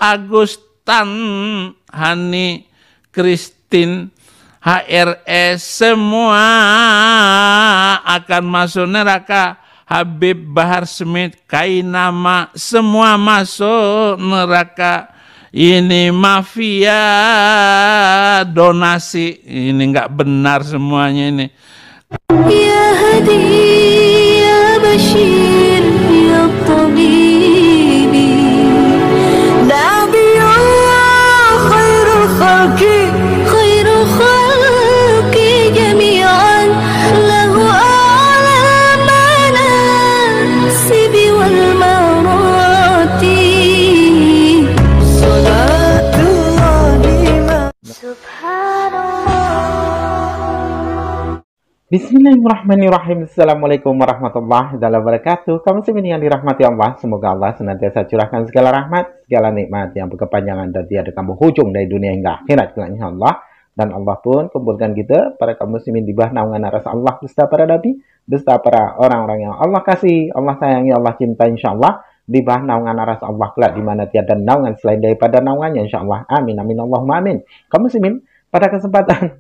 Agustan, Hani, Christine, HRS, semua akan masuk neraka. Habib Bahar Smith, Kainama, semua masuk neraka. Ini mafia donasi, ini nggak benar semuanya ini. Ya Hadi, ya Bashir, ya Tabibi, Nabiullah, khairul khalqi, khairul khalqi jami'an, lahu a'la manasibi wal marati, salatullahi subhanallah. Bismillahirrahmanirrahim. Assalamualaikum warahmatullahi wabarakatuh. Kaum muslimin yang dirahmati Allah, semoga Allah senantiasa curahkan segala rahmat, segala nikmat yang berkepanjangan dan tiada kamu hujung dari dunia hingga akhirat kelak insyaallah. Dan Allah pun kumpulkan kita para kaum muslimin di bawah naungan aras Allah beserta para nabi, beserta para orang-orang yang Allah kasih, Allah sayangi, Allah cinta insyaallah, di bawah naungan aras Allah kelak di mana tiada naungan selain daripada naungannya insyaallah. Amin amin Allahumma amin. Kaum muslimin, pada kesempatan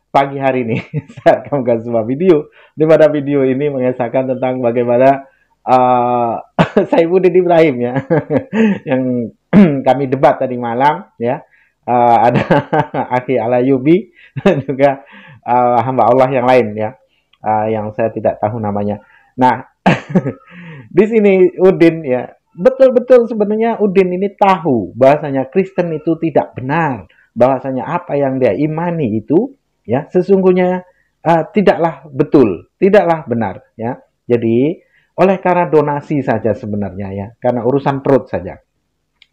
pagi hari ini saya akan membuat sebuah video di mana video ini mengisahkan tentang bagaimana Saifuddin Ibrahim ya yang kami debat tadi malam ya, ada Akhi Alayubi dan juga hamba Allah yang lain ya, yang saya tidak tahu namanya. Nah di sini Udin ya, betul-betul sebenarnya Udin ini tahu bahwasanya Kristen itu tidak benar, bahwasanya apa yang dia imani itu ya sesungguhnya tidaklah betul, tidaklah benar ya. Jadi oleh karena donasi saja sebenarnya ya, karena urusan perut saja.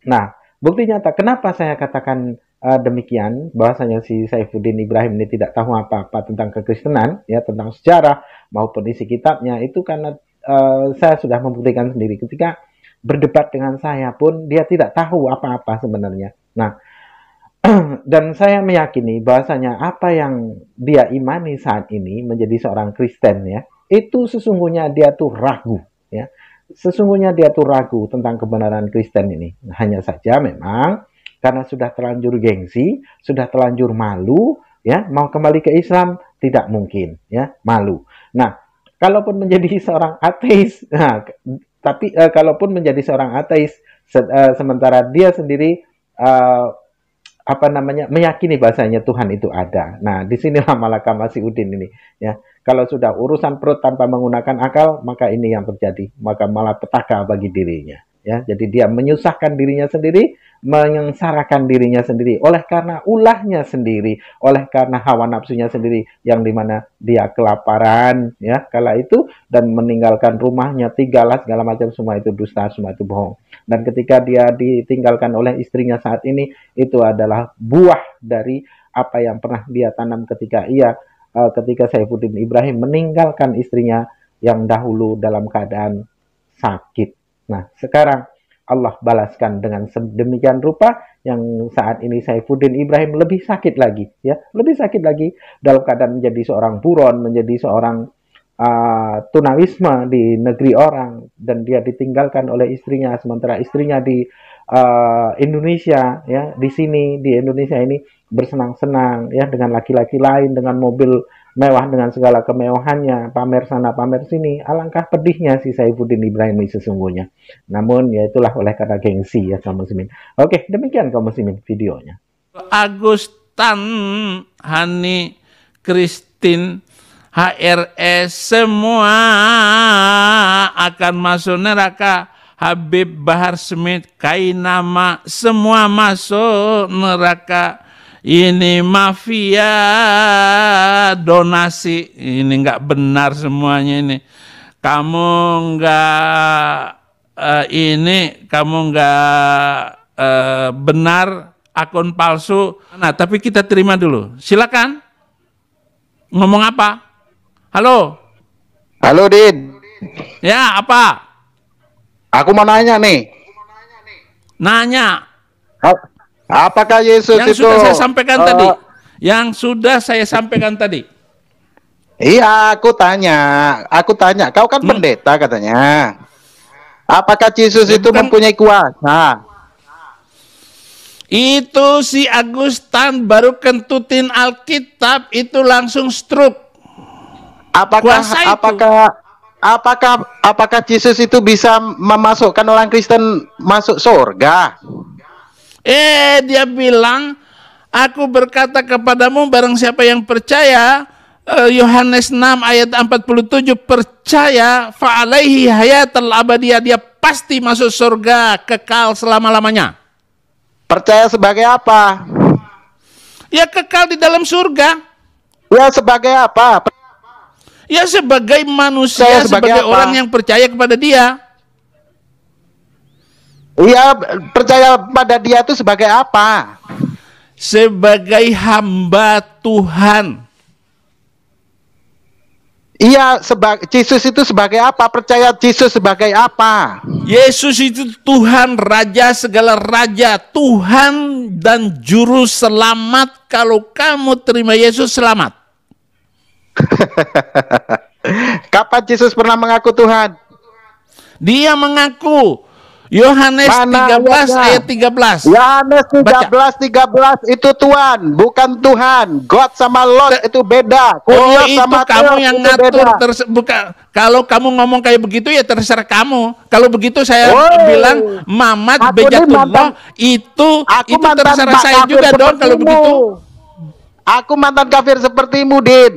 Nah, bukti nyata kenapa saya katakan demikian, bahwasanya si Saifuddin Ibrahim ini tidak tahu apa-apa tentang kekristenan ya, tentang sejarah maupun isi kitabnya, itu karena saya sudah membuktikan sendiri ketika berdebat dengan saya pun dia tidak tahu apa-apa sebenarnya. Nah, dan saya meyakini bahwasanya apa yang dia imani saat ini menjadi seorang Kristen ya, itu sesungguhnya dia tuh ragu ya. Sesungguhnya dia tuh ragu tentang kebenaran Kristen ini. Hanya saja memang karena sudah terlanjur gengsi, sudah terlanjur malu ya, mau kembali ke Islam tidak mungkin ya, malu. Nah, kalaupun menjadi seorang ateis, tapi kalaupun menjadi seorang ateis sementara dia sendiri meyakini bahasanya Tuhan itu ada. Nah, disinilah malakah masih Udin ini ya. Kalau sudah urusan perut tanpa menggunakan akal, maka ini yang terjadi, maka malah petaka bagi dirinya ya. Jadi dia menyusahkan dirinya sendiri, menyengsarakan dirinya sendiri oleh karena ulahnya sendiri, oleh karena hawa nafsunya sendiri, yang dimana dia kelaparan ya kala itu dan meninggalkan rumahnya, tinggallah segala macam, semua itu dusta, semua itu bohong. Dan ketika dia ditinggalkan oleh istrinya saat ini, itu adalah buah dari apa yang pernah dia tanam ketika Saifuddin Ibrahim meninggalkan istrinya yang dahulu dalam keadaan sakit. Nah, sekarang Allah balaskan dengan sedemikian rupa yang saat ini Saifuddin Ibrahim lebih sakit lagi ya, lebih sakit lagi dalam keadaan menjadi seorang buron, menjadi seorang tunawisma di negeri orang, dan dia ditinggalkan oleh istrinya, sementara istrinya di Indonesia ya, di sini di Indonesia ini bersenang-senang ya dengan laki-laki lain, dengan mobil mewah, dengan segala kemewahannya, pamer sana pamer sini. Alangkah pedihnya si Saifuddin Ibrahim ini sesungguhnya. Namun ya itulah oleh karena gengsi ya kaum muslimin. Oke, demikian kaum muslimin videonya. Agustan, Hani, Christine, HRS, semua akan masuk neraka. Habib Bahar Smith, Kainama, semua masuk neraka. Ini mafia donasi, ini nggak benar semuanya ini. Kamu nggak benar, akun palsu. Nah, tapi kita terima dulu. Silakan. Ngomong apa? Halo. Halo, Din. Ya, apa? Aku mau nanya nih. Nanya. Apakah Yesus yang itu sudah saya sampaikan tadi? Yang sudah saya sampaikan tadi. Iya, aku tanya. Kau kan pendeta katanya. Apakah Yesus itu mempunyai kuasa? Itu si Agustan baru kentutin Alkitab itu langsung stroke. Apakah Kuasa itu. apakah Yesus itu bisa memasukkan orang Kristen masuk surga? Dia bilang, aku berkata kepadamu barang siapa yang percaya, Yohanes 6 ayat 47, percaya fa'alaihi hayatul abadiyah, dia pasti masuk surga kekal selama-lamanya. Percaya sebagai apa? Ya kekal di dalam surga. Ya sebagai apa? Ya sebagai manusia, Percaya sebagai sebagai apa? orang yang percaya kepada dia. Iya, percaya pada dia itu sebagai apa? Sebagai hamba Tuhan. Iya, Yesus itu sebagai apa? Percaya Yesus sebagai apa? Yesus itu Tuhan, Raja segala raja, Tuhan dan Juru Selamat. Kalau kamu terima Yesus, selamat. Kapan Yesus pernah mengaku Tuhan? Dia mengaku. Yohanes Mana 13 ayatnya? ayat 13. Yohanes 13 itu Tuhan, bukan Tuhan. God sama Lord itu beda. Oh, Kurios itu sama kamu Theos yang itu ngatur. beda. Kalau kamu ngomong kayak begitu ya terserah kamu. Kalau begitu saya Woi, bilang Mamat aku ini Bejatullah aku itu mantan terserah saya kafir juga dong kalau sepertimu. begitu. Aku mantan kafir sepertimu, Din.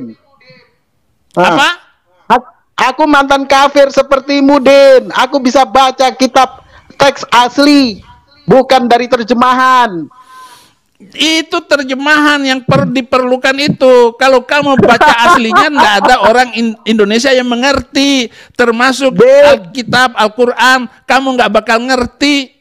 Apa? Aku mantan kafir sepertimu, Din. Aku bisa baca kitab teks asli, bukan dari terjemahan. Itu terjemahan yang diperlukan itu. Kalau kamu baca aslinya, nggak ada orang Indonesia yang mengerti. Termasuk Alkitab, Al-Quran, kamu nggak bakal ngerti.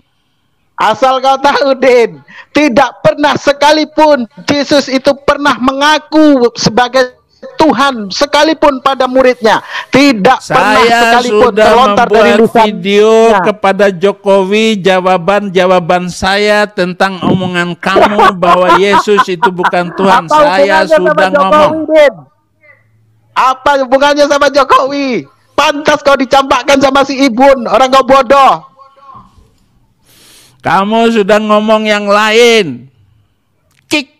Asal kau tahu, Din, tidak pernah sekalipun Yesus itu pernah mengaku sebagai Tuhan sekalipun pada muridnya. Tidak pernah Saya sekalipun sudah terlontar dari membuat lisannya. video kepada Jokowi, jawaban-jawaban saya tentang omongan kamu bahwa Yesus itu bukan Tuhan. Apa Saya hubungannya sama sudah Jokowi, ngomong. Din? Apa hubungannya sama Jokowi? Pantas kau dicampakkan sama si Ibun, orang kau bodoh. Kamu sudah ngomong yang lain. Kick.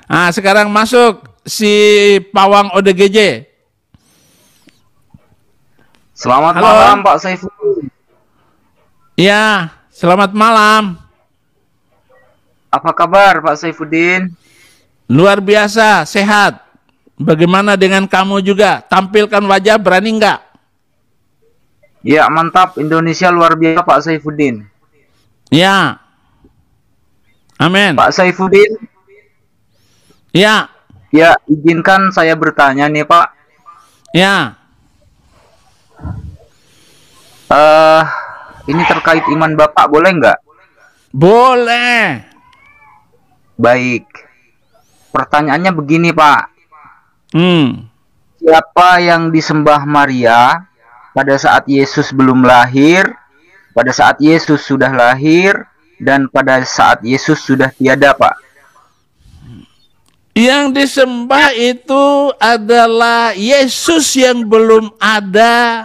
Nah, sekarang masuk si Pawang ODGJ. Selamat Halo. malam Pak Saiful. Ya, selamat malam. Apa kabar Pak Saifuddin? Luar biasa, sehat. Bagaimana dengan kamu juga? Tampilkan wajah, berani nggak? Ya mantap, Indonesia luar biasa Pak Saifuddin. Ya. Amin. Pak Saifuddin, Ya. ya izinkan saya bertanya nih Pak. Ya. Ini terkait iman Bapak, boleh nggak? Boleh. Baik. Pertanyaannya begini Pak. Siapa yang disembah Maria pada saat Yesus belum lahir, pada saat Yesus sudah lahir, dan pada saat Yesus sudah tiada Pak? Yang disembah itu adalah Yesus yang belum ada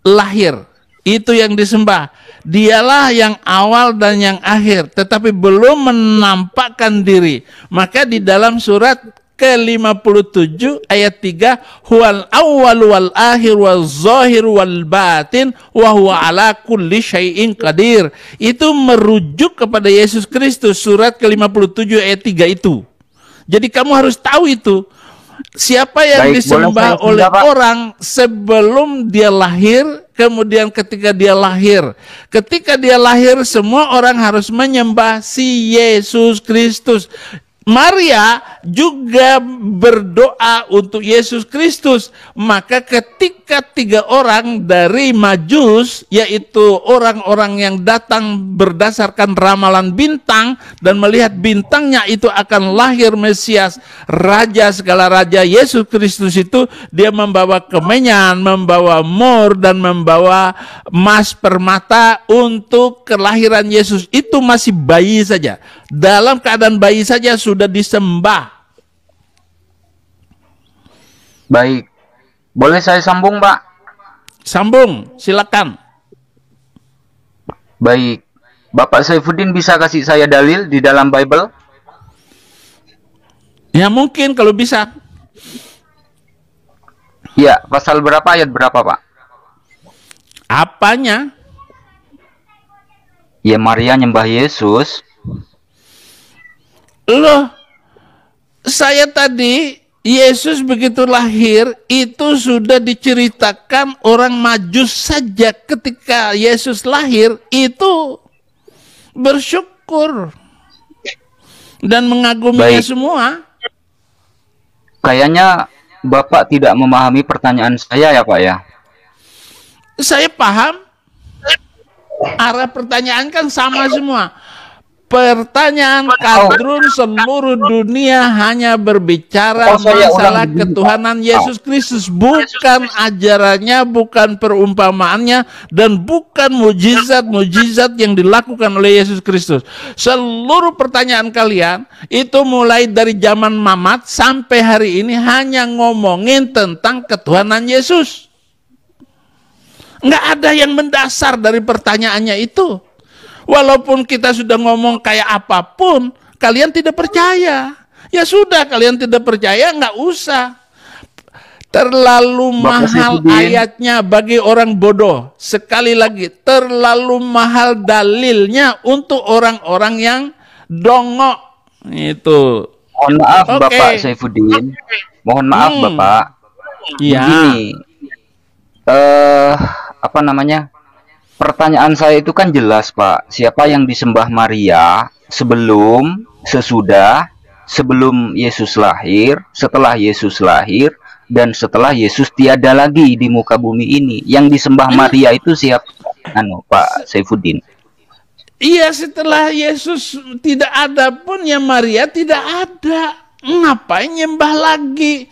lahir. Itu yang disembah. Dialah yang awal dan yang akhir, tetapi belum menampakkan diri. Maka di dalam surat ke-57 ayat 3, huwal awwal wal akhir wal zahir wal batin wa huwa ala kulli syai'in qadir. Itu merujuk kepada Yesus Kristus, surat ke-57 ayat 3 itu. Jadi kamu harus tahu itu. Siapa yang Baik, disembah boleh saya oleh pindah, Pak? orang sebelum dia lahir, kemudian ketika dia lahir. Ketika dia lahir, semua orang harus menyembah si Yesus Kristus. Maria juga berdoa untuk Yesus Kristus. Maka ketika 3 orang dari Majus, yaitu orang-orang yang datang berdasarkan ramalan bintang dan melihat bintangnya itu akan lahir Mesias, Raja segala raja, Yesus Kristus itu, dia membawa kemenyan, membawa mur, dan membawa emas permata untuk kelahiran Yesus. Itu masih bayi saja. Dalam keadaan bayi saja sudah disembah. Baik. Boleh saya sambung, Pak? Sambung, silakan. Baik. Bapak Saifuddin bisa kasih saya dalil di dalam Bible? Ya mungkin kalau bisa. Ya, pasal berapa, ayat berapa, Pak? Apanya? Ya, Maria nyembah Yesus. Loh, saya tadi Yesus begitu lahir itu sudah diceritakan orang Majus saja ketika Yesus lahir itu bersyukur dan mengaguminya Baik. semua. Kayaknya Bapak tidak memahami pertanyaan saya ya, Pak ya. Saya paham. Arah pertanyaan kan sama semua. Pertanyaan kadrun seluruh dunia hanya berbicara masalah ketuhanan Yesus Kristus, bukan ajarannya, bukan perumpamaannya, dan bukan mujizat-mujizat yang dilakukan oleh Yesus Kristus. Seluruh pertanyaan kalian itu mulai dari zaman Mamat sampai hari ini hanya ngomongin tentang ketuhanan Yesus. Nggak ada yang mendasar dari pertanyaannya itu. Walaupun kita sudah ngomong kayak apapun, kalian tidak percaya. Ya sudah, kalian tidak percaya, nggak usah. Terlalu mahal ayatnya bagi orang bodoh. Sekali lagi, terlalu mahal dalilnya untuk orang-orang yang dongok. Itu. Mohon maaf, Bapak Saifuddin. Mohon maaf, Bapak. Iya. Begini. Apa namanya? Pertanyaan saya itu kan jelas, Pak. Siapa yang disembah Maria sebelum, sesudah, sebelum Yesus lahir, setelah Yesus lahir, dan setelah Yesus tiada lagi di muka bumi ini? Yang disembah Maria itu siapa? Pak Saifuddin. Iya, setelah Yesus tidak ada pun ya Maria tidak ada. Ngapain nyembah lagi?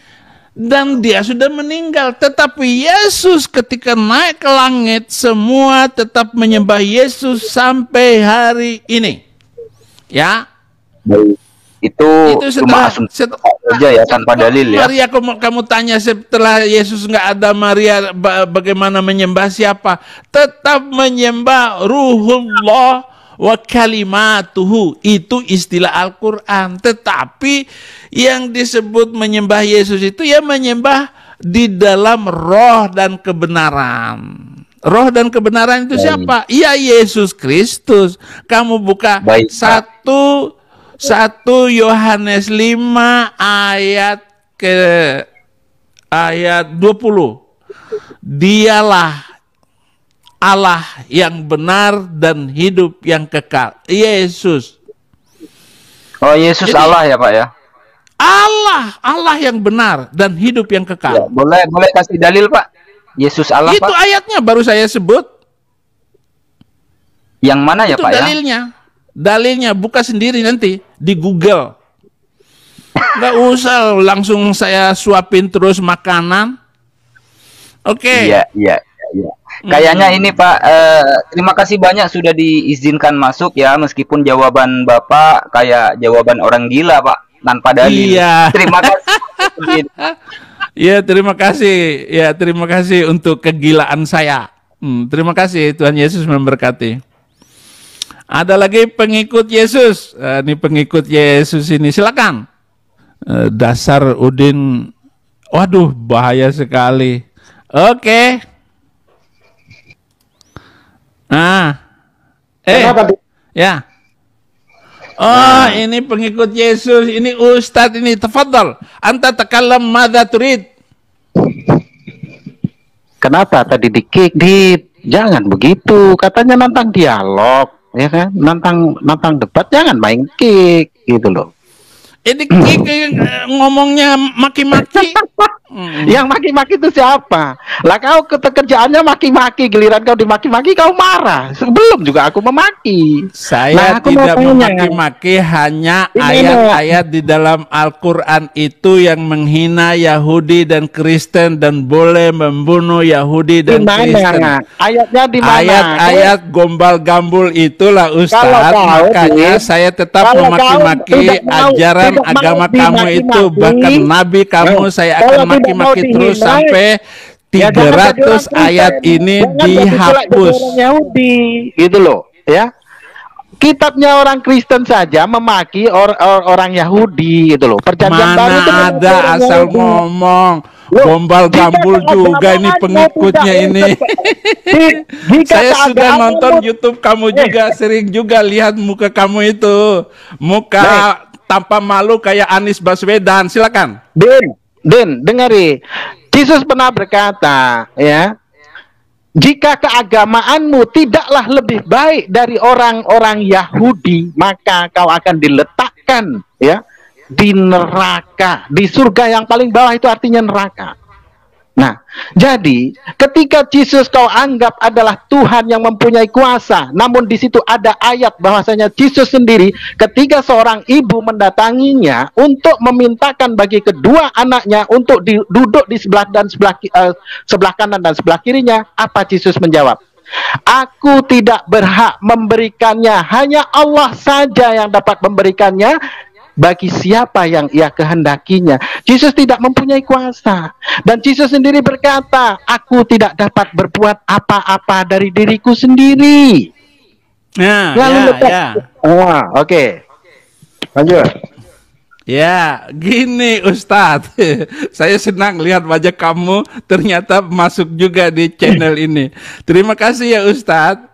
Dan dia sudah meninggal. Tetapi Yesus ketika naik ke langit, semua tetap menyembah Yesus sampai hari ini. Ya. Itu cuma asumsi saja ya, tanpa dalil ya. Maria, kamu tanya setelah Yesus nggak ada, Maria bagaimana menyembah siapa? Tetap menyembah Ruhullah wa kalimatuhu. Itu istilah Al-Quran. Tetapi yang disebut menyembah Yesus itu ya menyembah di dalam roh dan kebenaran. Roh dan kebenaran itu siapa? Ya Yesus Kristus. Kamu buka 1 Yohanes 5 ayat 20. Dialah Allah yang benar dan hidup yang kekal. Yesus. Oh, Yesus. Jadi, Allah ya, Pak ya? Allah yang benar dan hidup yang kekal. Ya, boleh kasih dalil, Pak? Yesus Allah, itu Pak? Itu ayatnya baru saya sebut. Yang mana ya, itu Pak dalilnya. Ya? Dalilnya buka sendiri nanti di Google. Nggak usah langsung saya suapin terus makanan. Oke. Iya. Kayaknya ini Pak, terima kasih banyak sudah diizinkan masuk ya, meskipun jawaban Bapak kayak jawaban orang gila, Pak, tanpa dalil. Iya. Terima kasih. Ya, terima kasih. Ya, terima kasih untuk kegilaan saya. Terima kasih, Tuhan Yesus memberkati. Ada lagi pengikut Yesus. Ini pengikut Yesus ini, silakan. Dasar Udin. Waduh, bahaya sekali. Oke. Ya. Oh, ini pengikut Yesus, ini Ustadz ini, tafadhal. Anta takallam madza turid. Kenapa tadi di-kick? Jangan begitu, katanya nantang dialog, ya kan? Nantang debat, jangan main kick gitu loh. Ini ngomongnya maki-maki. Yang maki-maki itu siapa? Lah kau kerjaannya maki-maki, giliran kau dimaki-maki kau marah. Sebelum juga aku memaki. Saya tidak memaki-maki, hanya ayat-ayat di dalam Al-Quran itu yang menghina Yahudi dan Kristen dan boleh membunuh Yahudi dan Kristen. Ayatnya di mana? Ayat-ayat gombal-gambul itulah Ustaz. Makanya saya tetap memaki-maki ajaran agama kamu itu, bahkan Nabi kamu saya akan maki-maki terus sampai 300 ayat ini dihapus. Yahudi, gitu loh, ya. kitabnya orang Kristen saja memaki orang Yahudi gitu loh. Perjanjian baru itu Mana ada asal ngomong. Gombal gambul juga ini pengikutnya ini. Saya sudah nonton YouTube kamu juga, sering juga lihat muka kamu itu. Muka tanpa malu kayak Anies Baswedan. Silakan. Den, dengari. Yesus pernah berkata, ya, jika keagamaanmu tidaklah lebih baik dari orang-orang Yahudi, maka kau akan diletakkan, ya, di neraka, di surga yang paling bawah, itu artinya neraka. Nah, jadi ketika Yesus kau anggap adalah Tuhan yang mempunyai kuasa, namun di situ ada ayat bahwasanya Yesus sendiri ketika seorang ibu mendatanginya untuk memintakan bagi kedua anaknya untuk duduk di sebelah sebelah kanan dan sebelah kirinya, apa Yesus menjawab? Aku tidak berhak memberikannya, hanya Allah saja yang dapat memberikannya bagi siapa yang ia kehendakinya. Yesus tidak mempunyai kuasa. Dan Yesus sendiri berkata, aku tidak dapat berbuat apa-apa dari diriku sendiri. Oke. Lanjut. Ya, gini Ustadz. Saya senang lihat wajah kamu ternyata masuk juga di channel ini. Terima kasih ya Ustadz.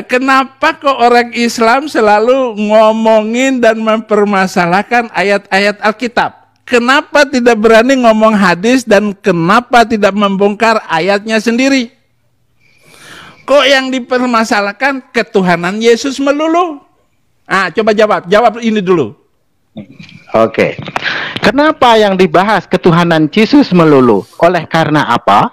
Kenapa kok orang Islam selalu ngomongin dan mempermasalahkan ayat-ayat Alkitab? Kenapa tidak berani ngomong hadis dan kenapa tidak membongkar ayatnya sendiri? Kok yang dipermasalahkan ketuhanan Yesus melulu? Coba jawab ini dulu. Oke. Kenapa yang dibahas ketuhanan Yesus melulu? Oleh karena apa?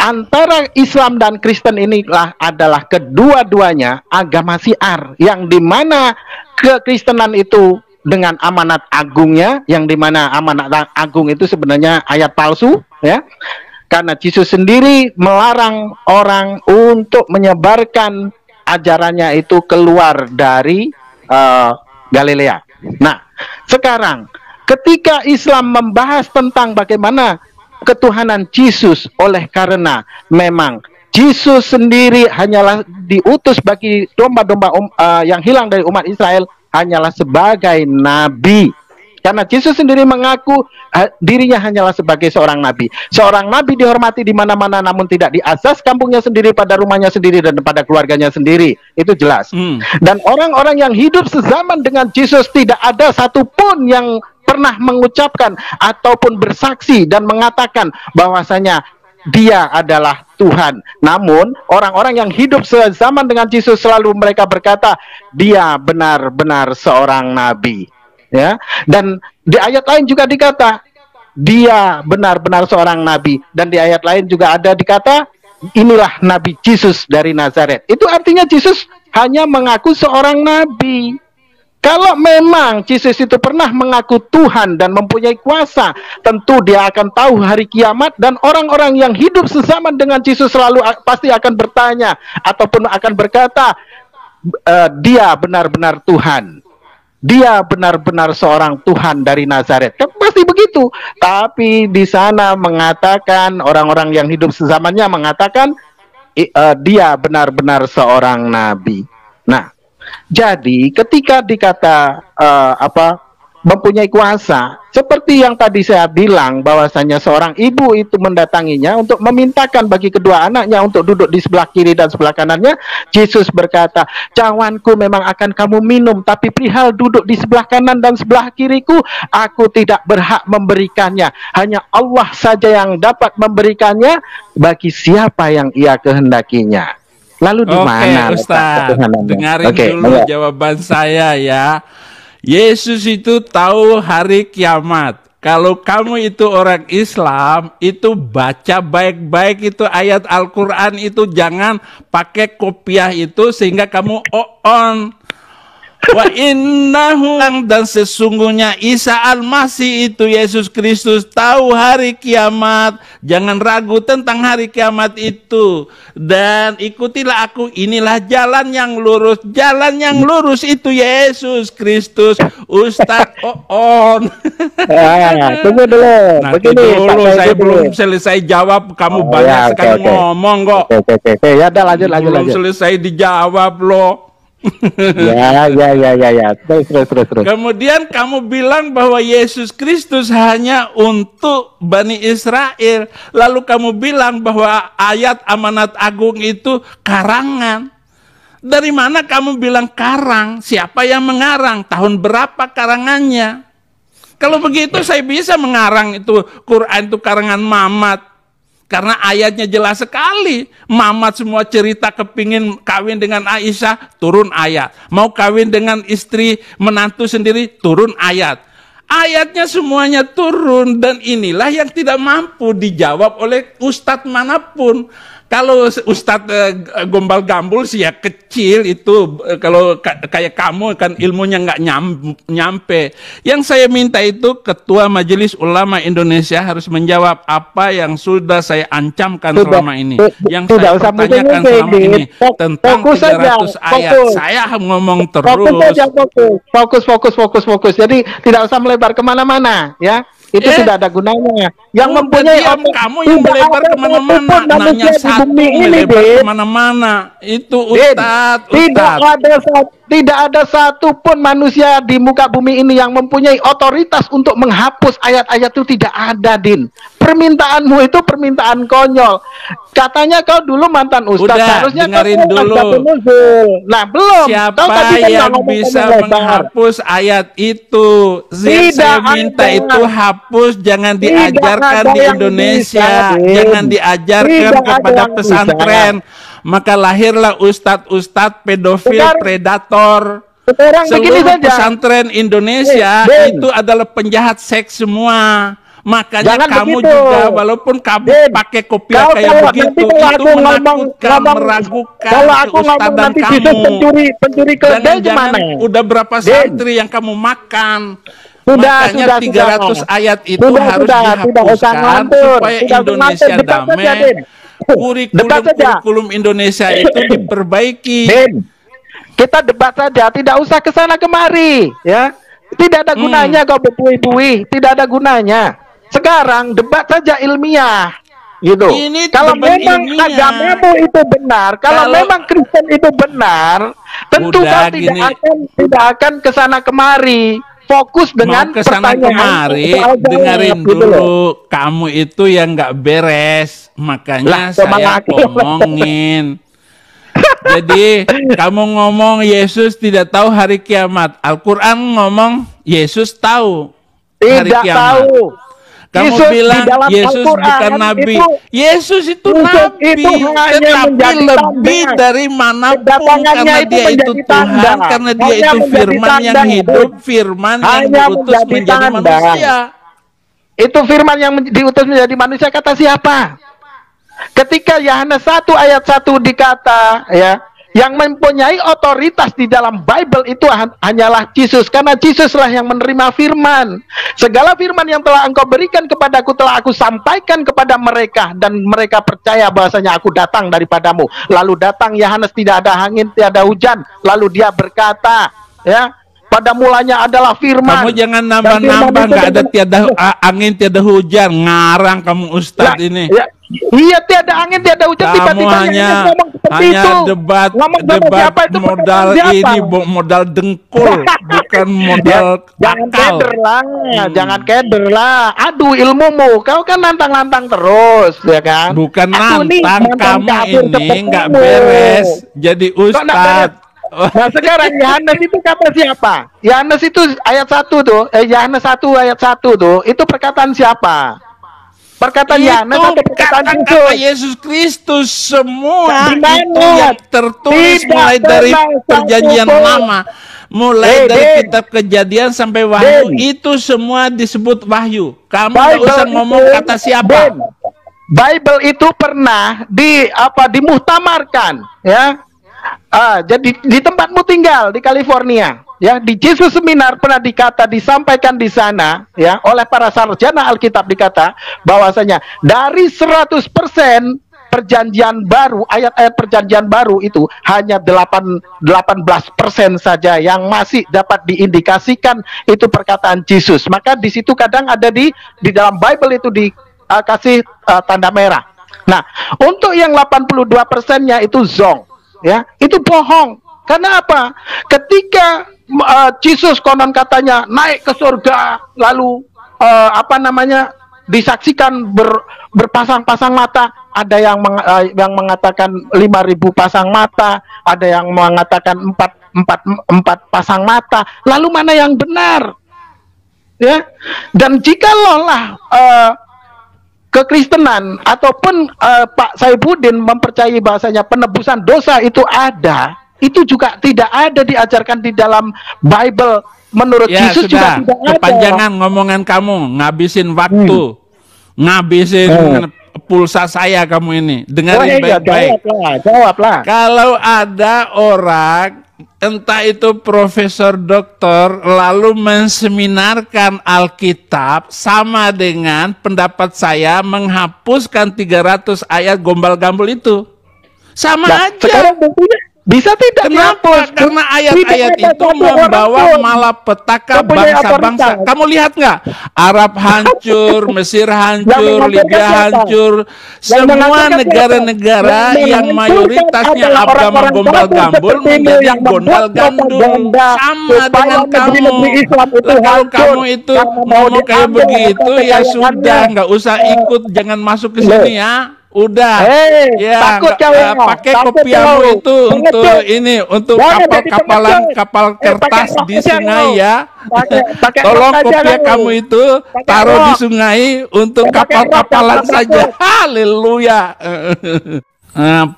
Antara Islam dan Kristen inilah adalah kedua-duanya agama syiar, yang dimana kekristenan itu dengan amanat agungnya, yang dimana amanat agung itu sebenarnya ayat palsu, ya. Karena Yesus sendiri melarang orang untuk menyebarkan ajarannya itu keluar dari Galilea. Nah, sekarang ketika Islam membahas tentang bagaimana ketuhanan Yesus, oleh karena memang Yesus sendiri hanyalah diutus bagi domba-domba yang hilang dari umat Israel, hanyalah sebagai nabi. Karena Yesus sendiri mengaku dirinya hanyalah sebagai seorang nabi. Seorang nabi dihormati di mana-mana, namun tidak di asas kampungnya sendiri, pada rumahnya sendiri, dan pada keluarganya sendiri. Itu jelas. Dan orang-orang yang hidup sezaman dengan Yesus, tidak ada satupun yang pernah mengucapkan ataupun bersaksi dan mengatakan bahwasanya dia adalah Tuhan. Namun orang-orang yang hidup sezaman dengan Yesus selalu mereka berkata dia benar-benar seorang nabi, ya. Dan di ayat lain juga dikata dia benar-benar seorang nabi, dan di ayat lain juga ada dikata inilah Nabi Yesus dari Nazaret. Itu artinya Yesus hanya mengaku seorang nabi. Kalau memang Yesus itu pernah mengaku Tuhan dan mempunyai kuasa, tentu dia akan tahu hari kiamat, dan orang-orang yang hidup sezaman dengan Yesus selalu pasti akan bertanya ataupun akan berkata, dia benar-benar Tuhan. Dia benar-benar seorang Tuhan dari Nazaret. Kan pasti begitu. Tapi di sana mengatakan, orang-orang yang hidup sezamannya mengatakan dia benar-benar seorang nabi. Nah, jadi ketika dikata mempunyai kuasa, seperti yang tadi saya bilang bahwasanya seorang ibu itu mendatanginya untuk memintakan bagi kedua anaknya untuk duduk di sebelah kiri dan sebelah kanannya. Yesus berkata, cawanku memang akan kamu minum, tapi perihal duduk di sebelah kanan dan sebelah kiriku, aku tidak berhak memberikannya. Hanya Allah saja yang dapat memberikannya bagi siapa yang ia kehendakinya. Lalu di mana? Oke, Ustaz, dengarin dulu jawaban saya ya. Yesus itu tahu hari kiamat. Kalau kamu itu orang Islam, itu baca baik-baik itu ayat Al-Quran itu, jangan pakai kopiah itu sehingga kamu on. Wa innahu, dan sesungguhnya Isa Al-Masih itu Yesus Kristus tahu hari kiamat. Jangan ragu tentang hari kiamat itu. Dan ikutilah aku, inilah jalan yang lurus. Jalan yang lurus itu Yesus Kristus. Ustadz on. Tunggu dulu. Nanti dulu, saya belum selesai jawab. Kamu banyak sekali ngomong kok. Oke. Ya udah, lanjut. Belum selesai dijawab loh. Ya. Terus. Kemudian kamu bilang bahwa Yesus Kristus hanya untuk Bani Israel. Lalu kamu bilang bahwa ayat amanat agung itu karangan. Dari mana kamu bilang karang? Siapa yang mengarang? Tahun berapa karangannya? Kalau begitu saya bisa mengarang itu Quran itu karangan Mamat. Karena ayatnya jelas sekali. Mamat semua cerita kepingin kawin dengan Aisyah, turun ayat. Mau kawin dengan istri menantu sendiri, turun ayat. Ayatnya semuanya turun, dan inilah yang tidak mampu dijawab oleh ustadz manapun. Kalau ustadz gombal gambul sih ya kecil itu, kalau kayak kamu kan ilmunya nggak nyampe. Yang saya minta itu Ketua Majelis Ulama Indonesia harus menjawab apa yang sudah saya ancamkan selama ini. Yang saya pertanyakan selama ini tentang 300 ayat. Saya ngomong terus. Fokus. Jadi tidak usah melebar kemana-mana, ya. Itu tidak ada gunanya. Yang mempunyai kamu yang melebar kemana-mana, nanya satu melebar kemana-mana. Itu Ustadz. Tidak ada satu pun manusia di muka bumi ini yang mempunyai otoritas untuk menghapus ayat-ayat itu, tidak ada, Din. Permintaanmu itu permintaan konyol. Katanya kau dulu mantan ustaz, harusnya dengerin dulu. Nah, belum. Siapa yang bisa menghapus ayat itu? Saya minta itu hapus, jangan diajarkan di Indonesia, jangan diajarkan kepada pesantren. Maka lahirlah ustadz-ustadz pedofil, predator. Seluruh pesantren Indonesia itu adalah penjahat seks semua. Makanya jangan kamu begitu. Juga walaupun kamu pakai kopiah kayak begitu, itu menakutkan, meragukan kalau aku keustadan kamu. Pencuri keledai gimana? Udah berapa santri yang kamu makan? Makanya 300 ayat itu harus dihapuskan supaya Indonesia damai. Kurikulum Indonesia itu diperbaiki. Kita debat saja, tidak usah kesana kemari, ya. Tidak ada gunanya kau berbuih-buih, tidak ada gunanya. Sekarang debat saja ilmiah, gitu. Kalau memang agamamu itu benar, kalau memang Kristen itu benar, tentu kau tidak akan kesana kemari. Fokus dengan kesana kemari, dengerin dulu. Kamu itu yang nggak beres, makanya saya ngomongin. Jadi kamu ngomong Yesus tidak tahu hari kiamat. Al-Quran ngomong Yesus tahu hari kiamat. Kamu Yesus bilang Yesus bukan nabi. Yesus itu nabi, tetapi lebih dari manapun, karena dia itu Tuhan, karena dia itu firman yang hidup, firman yang diutus menjadi manusia. Itu firman yang diutus menjadi manusia, kata siapa? Ketika Yohanes 1 ayat 1 dikata, ya, yang mempunyai otoritas di dalam Bible itu hanyalah Yesus, karena Yesuslah yang menerima firman. Segala firman yang telah engkau berikan kepadaku telah aku sampaikan kepada mereka, dan mereka percaya bahwasanya aku datang daripadamu. Lalu datang Yohanes, tidak ada angin, tiada hujan. Lalu dia berkata, ya, pada mulanya adalah firman. Kamu jangan nambah-nambah, nggak ada tiada angin, tiada hujan. Ngarang kamu Ustadz ini. Ya, iya, tiada angin, tiada hujan. Tiba-tiba hanya debat modal ini, modal dengkul, bukan modal akal. Jangan keder lah. Aduh ilmumu, kau kan nantang-nantang terus, ya kan? Bukan nantang, kamu ini nggak beres jadi ustadz. Nah sekarang Yohanes itu kata siapa? Yohanes itu ayat 1 tuh, Yohanes 1 ayat 1 tuh, itu perkataan siapa? Perkataan Yohanes atau perkataan Yesus Kristus? Semua itu yang tertulis mulai dari perjanjian lama, mulai dari kitab Kejadian sampai Wahyu, itu semua disebut Wahyu. Kamu nggak usah ngomong kata siapa. Bible itu pernah dimuhtamarkan, ya. Jadi di tempatmu tinggal di California, ya, di Jesus Seminar pernah disampaikan di sana, ya, oleh para sarjana Alkitab, dikata bahwasanya dari 100% perjanjian baru, ayat-ayat perjanjian baru itu hanya 18% saja yang masih dapat diindikasikan itu perkataan Yesus. Maka di situ kadang ada di dalam Bible itu dikasih tanda merah. Nah, untuk yang 82%-nya itu zong, ya, itu bohong. Karena apa? Ketika Yesus konon katanya naik ke surga, lalu disaksikan berpasang-pasang mata, ada yang mengatakan 5.000 pasang mata, ada yang mengatakan empat pasang mata. Lalu mana yang benar? Ya, dan jika lolah kekristenan ataupun Pak Saifuddin mempercayai bahasanya penebusan dosa itu ada, itu juga tidak ada diajarkan di dalam Bible. Menurut Yesus juga tidak ada. Kepanjangan ngomongan kamu, ngabisin waktu, ngabisin pulsa saya kamu ini. Dengarin baik-baik. Jawablah. Kalau ada orang, entah itu profesor doktor, lalu menseminarkan Alkitab, sama dengan pendapat saya menghapuskan 300 ayat gombal-gambul itu. Sama aja. Sekarang bisa tidak? Kenapa? Karena ayat-ayat itu membawa malapetaka bangsa-bangsa. Kamu lihat nggak? Arab hancur, Mesir hancur, Libya hancur. Semua negara-negara yang mayoritasnya agama gombal-gambul menjadi gondal-gandul. Sama dengan kamu. Kalau kamu itu mau kayak begitu, ya sudah, nggak usah ikut, jangan masuk ke sini ya. Udah, ya pakai kopiamu itu untuk kapal kertas di sungai ya. Tolong kopiah kamu itu taruh di sungai untuk kapal-kapalan saja. Haleluya.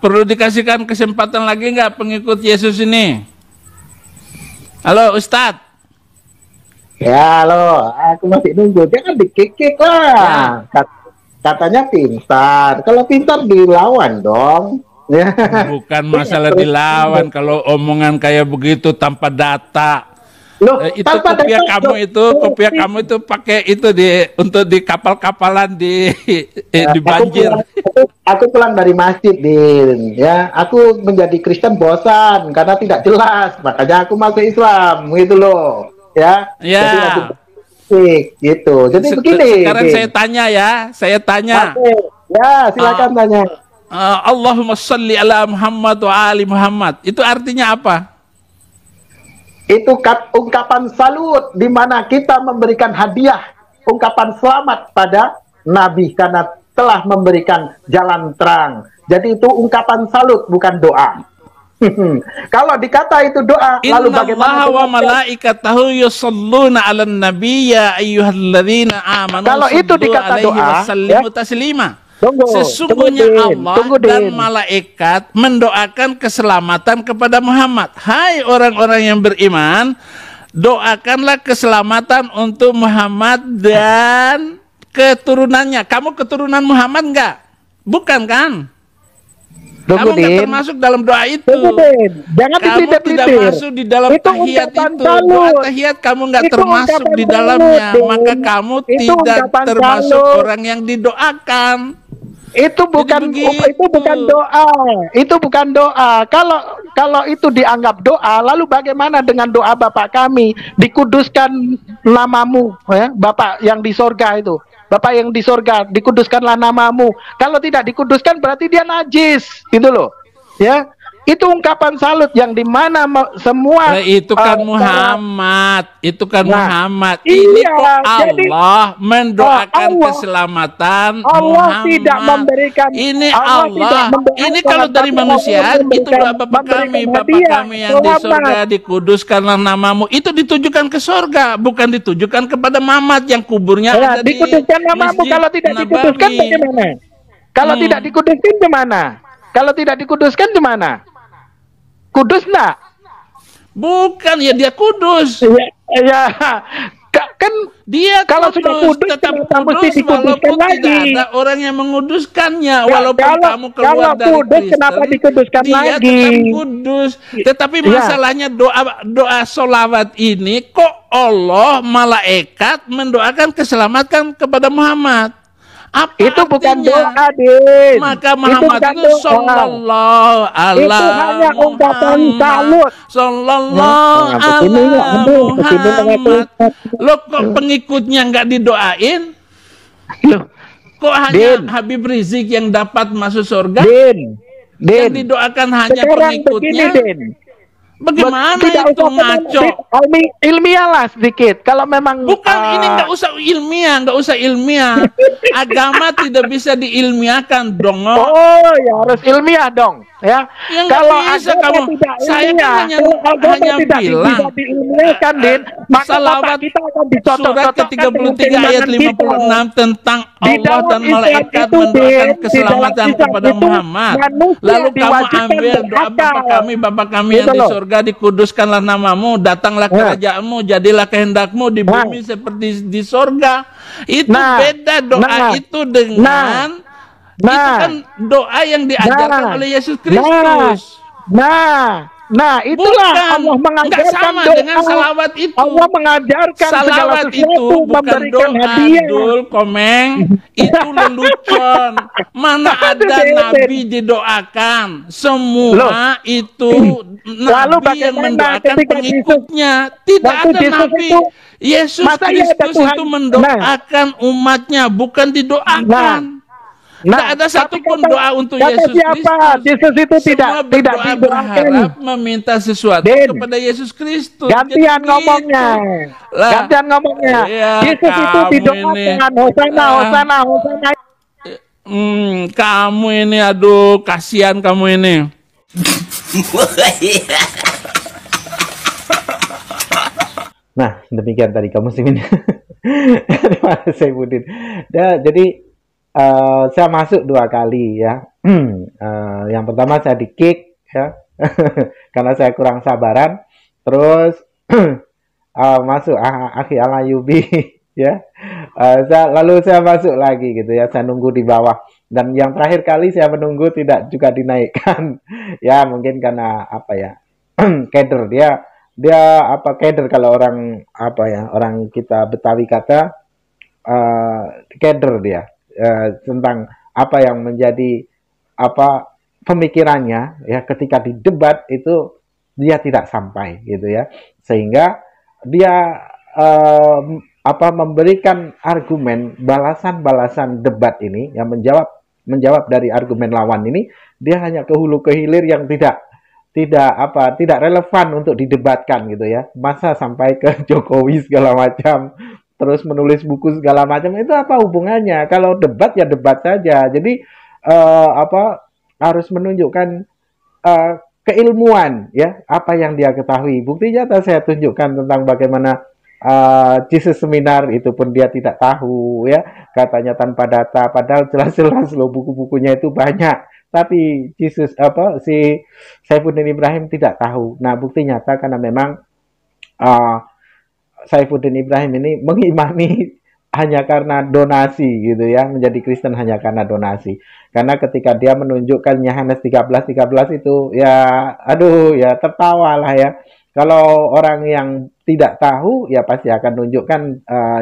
Perlu dikasihkan kesempatan lagi nggak pengikut Yesus ini? Halo Ustadz. Ya halo, aku masih nunggu. Jangan dikikik lah. Ya. Katanya pintar, kalau pintar dilawan dong. Bukan masalah dilawan, kalau omongan kayak begitu tanpa data. Loh, itu kopiah kamu itu pakai itu untuk di kapal-kapalan di banjir. Aku pulang dari masjid, Din. Ya, aku menjadi Kristen bosan karena tidak jelas, makanya aku masuk Islam, gitu loh. Ya. Jadi gitu. Jadi begini. Sekarang saya tanya. Ya, silakan tanya. Allahumma sholli ala Muhammad wa ali Muhammad. Itu artinya apa? Itu ungkapan salut di mana kita memberikan hadiah, ungkapan selamat pada Nabi karena telah memberikan jalan terang. Jadi itu ungkapan salut, bukan doa. Kalau dikata itu doa, lalu bagaimana? Innallaha wa malaikatahu yusholluna 'alan nabiy ya ayyuhalladzina amanu. Kalau itu dikata doa, sallimu taslima. Sesungguhnya Allah dan malaikat mendoakan keselamatan kepada Muhammad. Hai orang-orang yang beriman, doakanlah keselamatan untuk Muhammad dan keturunannya. Kamu keturunan Muhammad enggak? Bukan kan? Kamu nggak termasuk dalam doa itu. Jangan kamu tidak masuk di dalam tahiyat itu. Doa tahiyat kamu nggak termasuk di dalamnya. Maka kamu tidak termasuk orang yang didoakan. Itu bukan doa. Itu bukan doa. Kalau itu dianggap doa, lalu bagaimana dengan doa Bapak kami? Dikuduskan namamu, ya, Bapak yang di sorga itu. Bapak yang di sorga, dikuduskanlah namamu. Kalau tidak dikuduskan berarti dia najis, gitu loh. Ya, itu ungkapan salut yang dimana semua. Itu kan Muhammad, Muhammad. Ini kok Allah mendoakan keselamatan Allah Muhammad. Tidak memberikan. Ini Allah. Ini kalau dari manusia itu doa Bapak kami yang di surga, dikuduskanlah namamu. Itu ditujukan ke surga, bukan ditujukan kepada Muhammad yang kuburnya ada di dikuduskan namamu. Kalau tidak dikuduskan bagaimana? Kalau tidak dikuduskan gimana? Kalau tidak dikuduskan gimana? Kudus enggak? Bukan, ya dia kudus. Ya, kan dia kalau sudah kudus tetap kudus walaupun lagi. Tidak ada orang yang menguduskannya. Walaupun kamu keluar dari Kristen, kenapa dikuduskan dia lagi? tetap kudus. Tetapi masalahnya doa sholawat ini kok Allah malaikat mendoakan keselamatan kepada Muhammad. Apa itu artinya? Bukan doa, Din. Maka Muhammad itu sallallahu alaihi itu hanya ungkapan salut. Sallallahu alaihi Muhammad. Lo kok pengikutnya nggak didoain? Loh, kok hanya Habib Rizik yang dapat masuk surga? Din. Yang didoakan hanya sekarang pengikutnya. Begini, Din. Bagaimana tidak itu usah ngaco? Ilmiah lah sedikit. Kalau memang Bukan, ini nggak usah ilmiah. Agama tidak bisa diilmiahkan dong. oh ya harus ilmiah dong ya. Ya nggak Kalau bisa agama kamu. tidak Saya ilmiah, kan kalau agama hanya tidak bilang bisa diilmiahkan, Din, maka salawat kita akan surat ke-33 ayat 56 tentang Allah dan malaikat mendoakan keselamatan kepada Muhammad. Lalu kamu ambil doa Bapa kami yang di surga, dikuduskanlah namamu, datanglah kerajaanmu, jadilah kehendakmu di bumi seperti di surga. Itu beda doa itu dengan itu kan doa yang diajarkan oleh Yesus Kristus. Itulah Bukan, Allah mengajarkan sama doa. dengan salawat itu. Allah mengajarkan salawat segala itu bukan doa, hadiah. Dul, Komeng. Itu lelucon. Mana ada nabi didoakan. Semua itu nabi yang mendoakan pengikutnya. Tidak ada nabi. Yesus Kristus itu mendoakan umatnya, bukan didoakan. Tidak ada satupun doa untuk Yesus Kristus. Yesus itu Semua berdoa berharap meminta sesuatu kepada Yesus Kristus. Gantian ngomongnya. Ya, Yesus itu didoakan Hosana, Hosana, Hosana. Kamu ini, aduh, kasihan kamu ini. Nah, demikian tadi kamu muslimin. Terima kasih Saifuddin. Jadi saya masuk 2 kali ya. Yang pertama saya di kick ya, karena saya kurang sabaran. Terus masuk Akhi Alayubi ya. Lalu saya masuk lagi gitu ya. Saya nunggu di bawah. Dan yang terakhir kali saya menunggu tidak juga dinaikkan. Ya mungkin karena apa ya? Keder dia apa keder kalau orang apa ya? Orang kita Betawi kata keder dia. Tentang apa yang menjadi apa pemikirannya ya ketika di debat itu dia tidak sampai gitu ya, sehingga dia memberikan argumen balasan debat ini yang menjawab dari argumen lawan ini, dia hanya ke hulu ke hilir yang tidak relevan untuk didebatkan gitu ya. Masa sampai ke Jokowi segala macam, terus menulis buku segala macam, itu apa hubungannya? Kalau debat ya debat saja. Jadi harus menunjukkan keilmuan ya, apa yang dia ketahui. Bukti nyata saya tunjukkan tentang bagaimana Jesus seminar itu pun dia tidak tahu ya, katanya tanpa data, padahal jelas-jelas loh buku-bukunya itu banyak. Tapi Jesus si Saifuddin Ibrahim tidak tahu. Nah, bukti nyata karena memang Saifuddin Ibrahim ini mengimani hanya karena donasi gitu ya, menjadi Kristen hanya karena donasi. Karena ketika dia menunjukkan Yohanes 13:13 itu ya aduh ya tertawa lah ya. Kalau orang yang tidak tahu ya pasti akan menunjukkan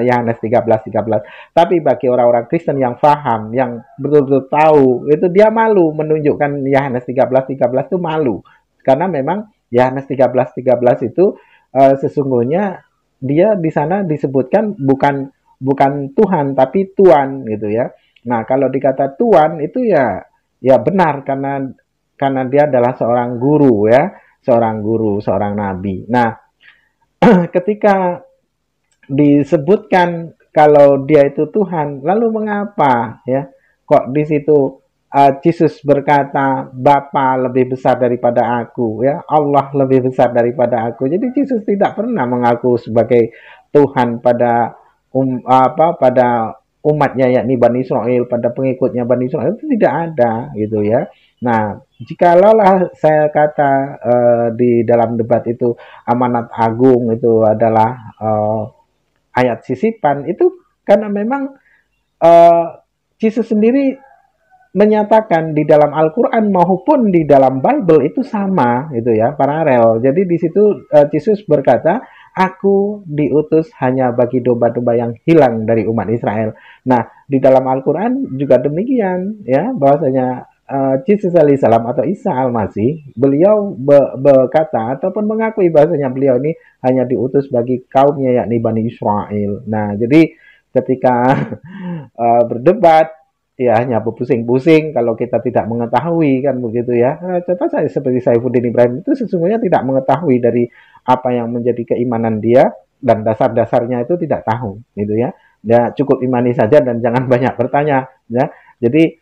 Yohanes 13:13. Tapi bagi orang-orang Kristen yang paham, yang betul-betul tahu, itu dia malu menunjukkan Yohanes 13:13 itu malu. Karena memang Yohanes 13:13 itu sesungguhnya dia di sana disebutkan bukan Tuhan tapi Tuan gitu ya. Nah, kalau dikata Tuan itu ya benar karena dia adalah seorang guru ya, seorang nabi. Nah, ketika disebutkan kalau dia itu Tuhan, lalu mengapa ya kok di situ Yesus berkata Bapa lebih besar daripada aku ya, Allah lebih besar daripada aku. Jadi Yesus tidak pernah mengaku sebagai Tuhan pada pada umatnya yakni Bani Israel, pada pengikutnya Bani Israel itu tidak ada gitu ya. Nah, jikalau saya kata di dalam debat itu amanat agung itu adalah ayat sisipan, itu karena memang Yesus sendiri menyatakan di dalam Al-Quran maupun di dalam Bible itu sama gitu ya, paralel. Jadi di situ Yesus berkata, aku diutus hanya bagi domba-domba yang hilang dari umat Israel. Nah, di dalam Al-Quran juga demikian ya, bahwasanya Yesus alaihissalam atau Isa al-Masih, beliau berkata ataupun mengakui bahwasanya beliau ini hanya diutus bagi kaumnya yakni Bani Israel. Nah, jadi ketika berdebat ya hanya pusing-pusing kalau kita tidak mengetahui kan begitu ya. Contoh saya seperti Saifuddin Ibrahim itu sesungguhnya tidak mengetahui dari apa yang menjadi keimanan dia dan dasar-dasarnya itu tidak tahu gitu ya. Ya cukup imani saja dan jangan banyak bertanya ya. Jadi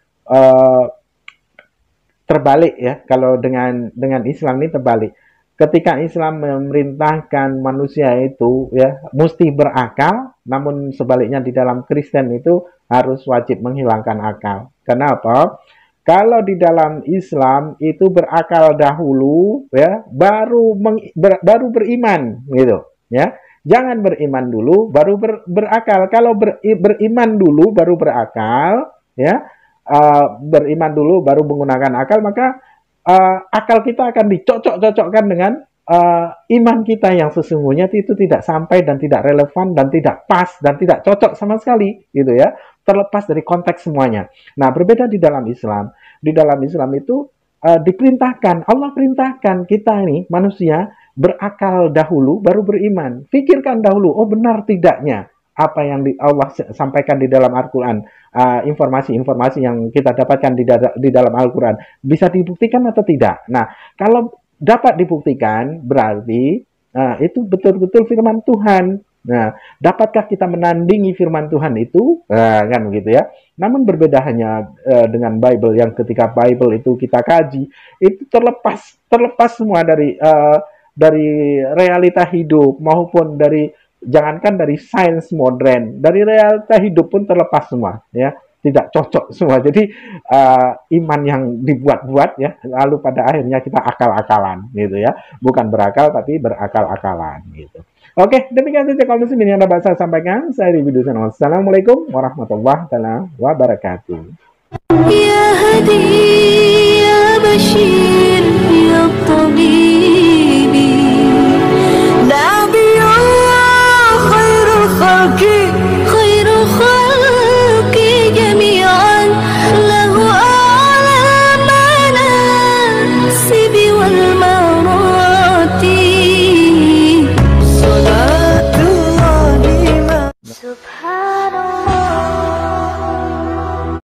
terbalik ya, kalau dengan Islam ini terbalik. Ketika Islam memerintahkan manusia itu ya mesti berakal, namun sebaliknya di dalam Kristen itu harus wajib menghilangkan akal. Kenapa? Kalau di dalam Islam itu berakal dahulu ya, baru beriman gitu ya. Jangan beriman dulu baru berakal. Kalau beriman dulu baru berakal ya, beriman dulu baru menggunakan akal, maka akal kita akan dicocok-cocokkan dengan iman kita yang sesungguhnya itu tidak sampai dan tidak relevan dan tidak pas dan tidak cocok sama sekali gitu ya, terlepas dari konteks semuanya. Nah, berbeda di dalam Islam. Di dalam Islam itu diperintahkan, Allah perintahkan kita ini manusia berakal dahulu baru beriman. Pikirkan dahulu, oh benar tidaknya apa yang Allah sampaikan di dalam Al-Quran, informasi-informasi yang kita dapatkan di dalam Al-Quran bisa dibuktikan atau tidak. Nah, kalau dapat dibuktikan berarti itu betul-betul firman Tuhan. Nah, dapatkah kita menandingi firman Tuhan itu? Kan begitu ya. Namun berbeda hanya dengan Bible, yang ketika Bible itu kita kaji, itu terlepas semua dari realita hidup maupun jangankan dari sains modern, dari realita hidup pun terlepas semua ya, tidak cocok semua. Jadi iman yang dibuat-buat ya, lalu pada akhirnya kita akal-akalan gitu ya, bukan berakal tapi berakal-akalan gitu. Oke, demikian saja kalau muslimin yang dapat saya sampaikan. Saya Ribi Dusan. Wassalamualaikum warahmatullahi wabarakatuh. Ya Hadi, ya Bashir, ya Tabib.